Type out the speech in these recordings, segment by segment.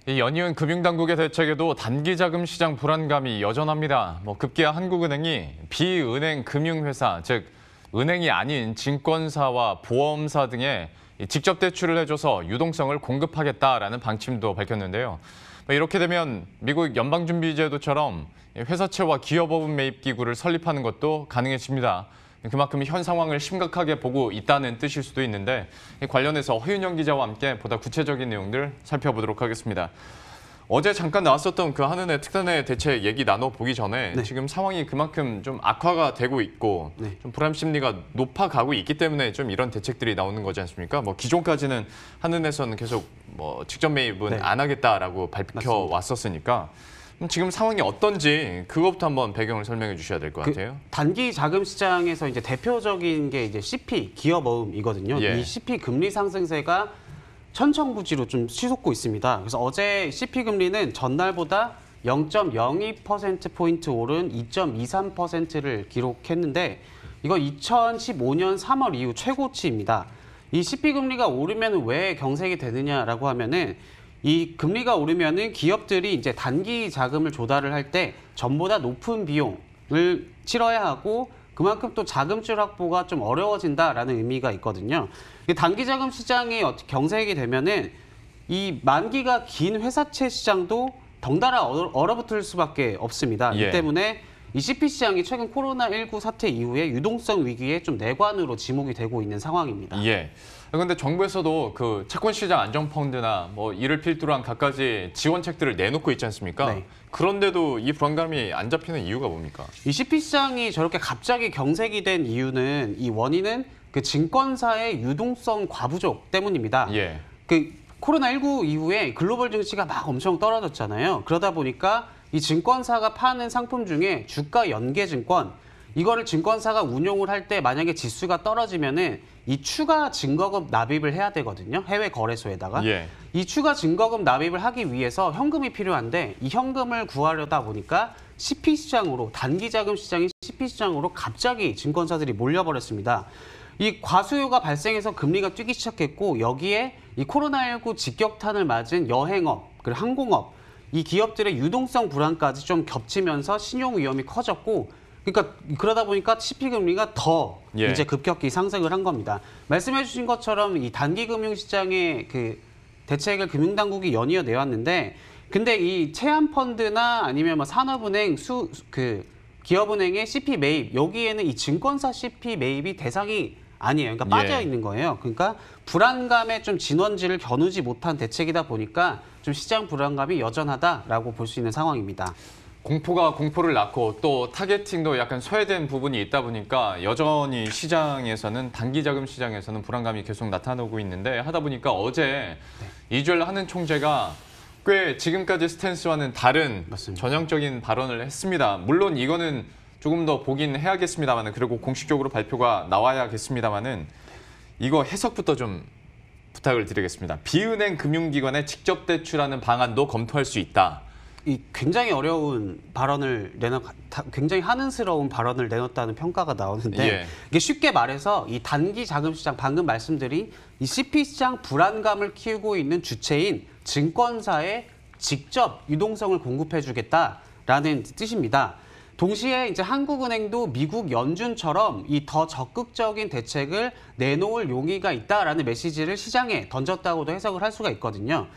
이 연이은 금융당국의 대책에도 단기자금 시장 불안감이 여전합니다. 급기야 한국은행이 비은행 금융회사, 즉 은행이 아닌 증권사와 보험사 등에 직접 대출을 해줘서 유동성을 공급하겠다라는 방침도 밝혔는데요. 이렇게 되면 미국 연방준비제도처럼 회사채와 기업어분 매입 기구를 설립하는 것도 가능해집니다. 그만큼 현 상황을 심각하게 보고 있다는 뜻일 수도 있는데 관련해서 허윤영 기자와 함께 보다 구체적인 내용들 살펴보도록 하겠습니다. 어제 잠깐 나왔었던 그 한은의 특단의 대책 얘기 나눠보기 전에 지금 상황이 그만큼 좀 악화가 되고 있고 좀 불안 심리가 높아가고 있기 때문에 좀 이런 대책들이 나오는 거지 않습니까? 기존까지는 한은에서는 계속 직접 매입은 안 하겠다라고 밝혀왔었으니까 지금 상황이 어떤지 그것부터 한번 배경을 설명해 주셔야 될 것 같아요. 단기 자금 시장에서 이제 대표적인 게 이제 CP 기업 어음이거든요. 이 CP 금리 상승세가 천천부지로 좀 치솟고 있습니다. 그래서 어제 CP 금리는 전날보다 0.02%포인트 오른 2.23%를 기록했는데 이거 2015년 3월 이후 최고치입니다. 이 CP 금리가 오르면 왜 경색이 되느냐라고 하면은 이 금리가 오르면은 기업들이 이제 단기 자금을 조달을 할 때 전보다 높은 비용을 치러야 하고 그만큼 또 자금줄 확보가 좀 어려워진다라는 의미가 있거든요. 단기 자금 시장이 경색이 되면은 이 만기가 긴 회사채 시장도 덩달아 얼어붙을 수밖에 없습니다. 이 때문에 이 CP 시장이 최근 코로나19 사태 이후에 유동성 위기에 좀 내관으로 지목이 되고 있는 상황입니다. 그런데 정부에서도 그 채권시장 안정펀드나 이를 필두로 한 갖가지 지원책들을 내놓고 있지 않습니까? 그런데도 이 불안감이 안 잡히는 이유가 뭡니까? 이 CP 시장이 저렇게 갑자기 경색이 된 이유는 이 원인은 그 증권사의 유동성 과부족 때문입니다. 그 코로나19 이후에 글로벌 증시가 막 엄청 떨어졌잖아요. 그러다 보니까 이 증권사가 파는 상품 중에 주가 연계증권 이거를 증권사가 운용을 할 때 만약에 지수가 떨어지면은 이 추가 증거금 납입을 해야 되거든요. 해외 거래소에다가. 이 추가 증거금 납입을 하기 위해서 현금이 필요한데 이 현금을 구하려다 보니까 CP 시장으로 단기 자금 시장인 CP 시장으로 갑자기 증권사들이 몰려버렸습니다. 이 과수요가 발생해서 금리가 뛰기 시작했고 여기에 이 코로나19 직격탄을 맞은 여행업, 그리고 항공업 이 기업들의 유동성 불안까지 좀 겹치면서 신용 위험이 커졌고 그러다 보니까 CP 금리가 더 이제 급격히 상승을 한 겁니다. 말씀해 주신 것처럼 이 단기 금융 시장의 그 대책을 금융당국이 연이어 내왔는데 근데 이 채권 펀드나 아니면 산업은행 기업은행의 CP 매입 여기에는 이 증권사 CP 매입이 대상이 아니에요. 그러니까 빠져 있는 거예요. 그러니까 불안감의 좀 진원지를 겨누지 못한 대책이다 보니까 좀 시장 불안감이 여전하다라고 볼 수 있는 상황입니다. 공포가 공포를 낳고 또 타겟팅도 약간 소외된 부분이 있다 보니까 여전히 시장에서는 단기 자금 시장에서는 불안감이 계속 나타나고 있는데 하다 보니까 어제 이주열 한은 총재가 꽤 지금까지 스탠스와는 다른 전형적인 발언을 했습니다. 물론 이거는 조금 더 보긴 해야겠습니다만은 그리고 공식적으로 발표가 나와야겠습니다만은 이거 해석부터 좀 부탁을 드리겠습니다. 비은행 금융기관에 직접 대출하는 방안도 검토할 수 있다. 이 굉장히 어려운 발언을 굉장히 한은스러운 발언을 내놨다는 평가가 나오는데 이게 쉽게 말해서 이 단기 자금 시장 방금 말씀드린 이 CP 시장 불안감을 키우고 있는 주체인 증권사에 직접 유동성을 공급해주겠다라는 뜻입니다. 동시에 이제 한국은행도 미국 연준처럼 이 더 적극적인 대책을 내놓을 용의가 있다라는 메시지를 시장에 던졌다고도 해석을 할 수가 있거든요.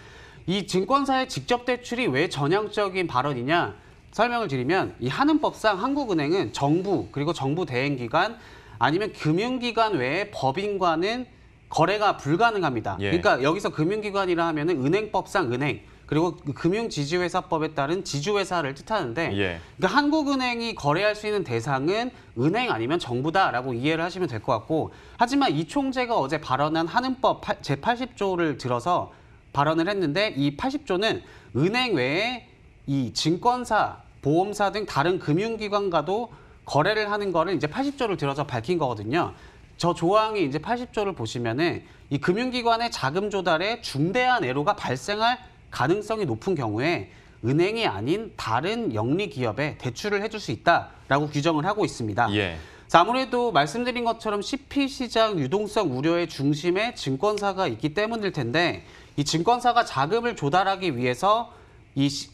이 증권사의 직접 대출이 왜 전향적인 발언이냐 설명을 드리면 이 한은법상 한국은행은 정부 그리고 정부 대행기관 아니면 금융기관 외에 법인과는 거래가 불가능합니다. 그러니까 여기서 금융기관이라 하면은 은행법상 은행 그리고 금융지주회사법에 따른 지주회사를 뜻하는데 그러니까 한국은행이 거래할 수 있는 대상은 은행 아니면 정부다라고 이해를 하시면 될 것 같고 하지만 이 총재가 어제 발언한 한은법 제80조를 들어서 발언을 했는데 이 80조는 은행 외에 이 증권사, 보험사 등 다른 금융기관과도 거래를 하는 거를 이제 80조를 들어서 밝힌 거거든요. 저 조항이 이제 80조를 보시면은 이 금융기관의 자금 조달에 중대한 애로가 발생할 가능성이 높은 경우에 은행이 아닌 다른 영리 기업에 대출을 해줄 수 있다라고 규정을 하고 있습니다. 아무래도 말씀드린 것처럼 CP 시장 유동성 우려의 중심에 증권사가 있기 때문일 텐데 이 증권사가 자금을 조달하기 위해서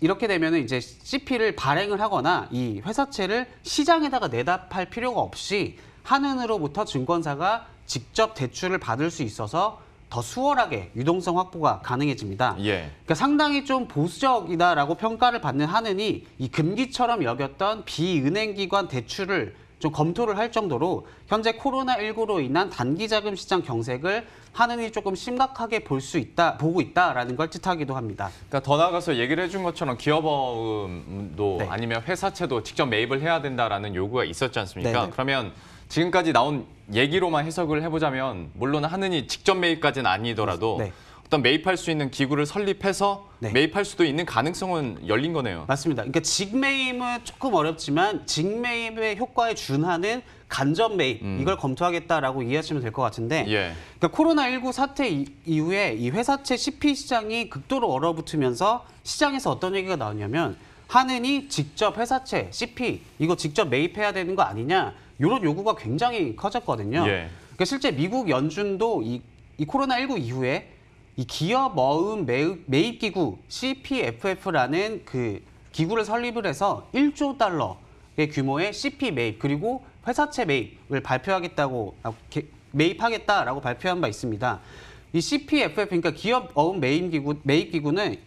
이렇게 되면은 이제 CP를 발행을 하거나 이 회사채를 시장에다가 내다 팔 필요가 없이 한은으로부터 증권사가 직접 대출을 받을 수 있어서 더 수월하게 유동성 확보가 가능해집니다. 예. 그러니까 상당히 좀 보수적이다라고 평가를 받는 한은이 이 금기처럼 여겼던 비은행기관 대출을 좀 검토를 할 정도로 현재 코로나19로 인한 단기자금 시장 경색을 한은이 조금 심각하게 보고 있다라는 걸 뜻하기도 합니다. 그러니까 더 나아가서 얘기를 해준 것처럼 기업어음도 네. 아니면 회사채도 직접 매입을 해야 된다라는 요구가 있었지 않습니까? 네네. 그러면 지금까지 나온 얘기로만 해석을 해보자면 물론 한은이 직접 매입까지는 아니더라도 네. 어떤 매입할 수 있는 기구를 설립해서 네. 매입할 수도 있는 가능성은 열린 거네요. 맞습니다. 그러니까 직매입은 조금 어렵지만 직매입의 효과에 준하는 간접 매입 이걸 검토하겠다라고 이해하시면 될 것 같은데 예. 그러니까 코로나19 사태 이후에 이 회사채 CP 시장이 극도로 얼어붙으면서 시장에서 어떤 얘기가 나왔냐면 한은이 직접 회사채 CP 이거 직접 매입해야 되는 거 아니냐 이런 요구가 굉장히 커졌거든요. 예. 그러니까 실제 미국 연준도 이 코로나19 이후에 이 기업 어음 매입 기구 CPFF라는 그 기구를 설립을 해서 1조 달러의 규모의 CP 매입 그리고 회사채 매입을 매입하겠다라고 발표한 바 있습니다. 이 CPFF 그러니까 기업 어음 매입 기구는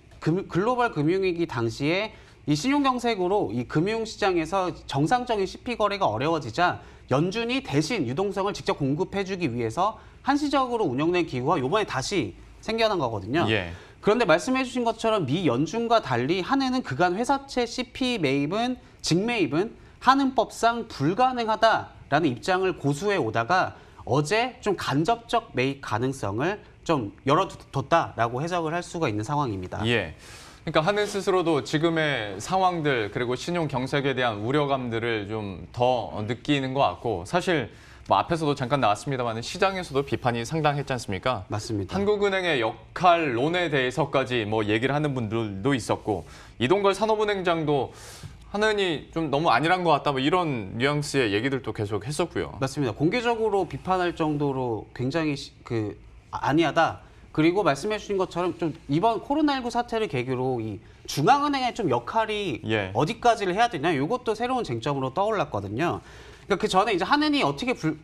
글로벌 금융위기 당시에 이 신용경색으로 이 금융시장에서 정상적인 CP 거래가 어려워지자 연준이 대신 유동성을 직접 공급해주기 위해서 한시적으로 운영된 기구가 이번에 다시 생겨난 거거든요. 예. 그런데 말씀해 주신 것처럼 미 연준과 달리 한은은 그간 회사채 CP 매입은 직매입은 한은법상 불가능하다라는 입장을 고수해 오다가 어제 좀 간접적 매입 가능성을 좀 열어뒀다라고 해석을 할 수가 있는 상황입니다. 예. 그러니까 한은 스스로도 지금의 상황들 그리고 신용 경색에 대한 우려감들을 좀 더 느끼는 것 같고 사실 뭐 앞에서도 잠깐 나왔습니다만 시장에서도 비판이 상당했지 않습니까? 맞습니다. 한국은행의 역할론에 대해서까지 뭐 얘기를 하는 분들도 있었고 이동걸 산업은행장도 한은이 좀 너무 안일한 것 같다 뭐 이런 뉘앙스의 얘기들도 계속 했었고요. 맞습니다. 공개적으로 비판할 정도로 굉장히 아니하다. 그리고 말씀해 주신 것처럼 좀 이번 코로나19 사태를 계기로 이 중앙은행의 좀 역할이 예. 어디까지를 해야 되냐 이것도 새로운 쟁점으로 떠올랐거든요. 그러니까 그 전에 이제 한은이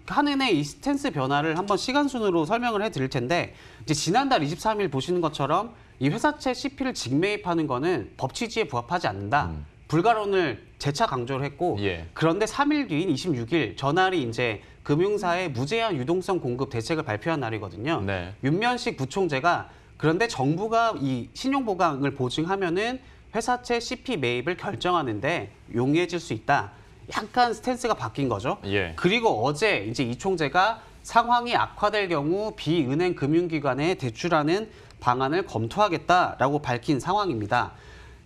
한은의 이 스탠스 변화를 한번 시간 순으로 설명을 해드릴 텐데 이제 지난달 23일 보시는 것처럼 이 회사채 CP를 직매입하는 거는 법 취지에 부합하지 않는다. 불가론을 재차 강조를 했고 예. 그런데 3일 뒤인 26일 전날이 이제 금융사의 무제한 유동성 공급 대책을 발표한 날이거든요. 네. 윤면식 부총재가 그런데 정부가 이 신용보강을 보증하면은 회사채 CP 매입을 결정하는데 용이해질 수 있다. 약간 스탠스가 바뀐 거죠. 예. 그리고 어제 이제 이 총재가 상황이 악화될 경우 비은행 금융기관에 대출하는 방안을 검토하겠다라고 밝힌 상황입니다.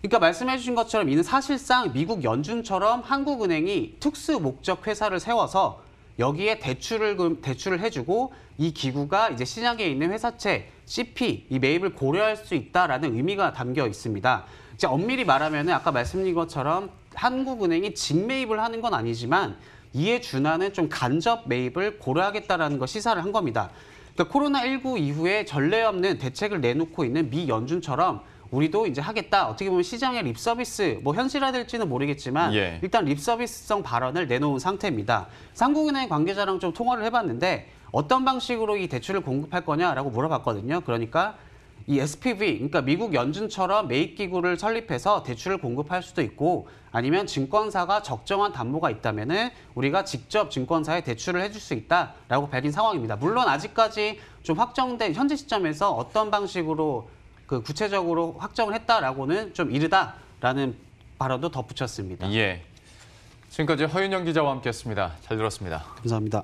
그러니까 말씀해 주신 것처럼 이는 사실상 미국 연준처럼 한국은행이 특수 목적 회사를 세워서 여기에 대출을 해주고 이 기구가 이제 시장에 있는 회사채 CP 이 매입을 고려할 수 있다라는 의미가 담겨 있습니다. 이제 엄밀히 말하면은 아까 말씀드린 것처럼 한국은행이 직매입을 하는 건 아니지만 이에 준하는 좀 간접 매입을 고려하겠다라는 걸 시사를 한 겁니다. 그러니까 코로나19 이후에 전례 없는 대책을 내놓고 있는 미 연준처럼 우리도 이제 하겠다. 어떻게 보면 시장의 립서비스, 뭐 현실화될지는 모르겠지만 예. 일단 립서비스성 발언을 내놓은 상태입니다. 한국은행 관계자랑 좀 통화를 해봤는데 어떤 방식으로 이 대출을 공급할 거냐라고 물어봤거든요. 그러니까 이 SPV, 그러니까 미국 연준처럼 매입기구를 설립해서 대출을 공급할 수도 있고 아니면 증권사가 적정한 담보가 있다면은 우리가 직접 증권사에 대출을 해줄 수 있다라고 밝힌 상황입니다. 물론 아직까지 좀 확정된 현재 시점에서 어떤 방식으로 그 구체적으로 확정을 했다라고는 좀 이르다라는 발언도 덧붙였습니다. 예. 지금까지 허윤영 기자와 함께했습니다. 잘 들었습니다. 감사합니다.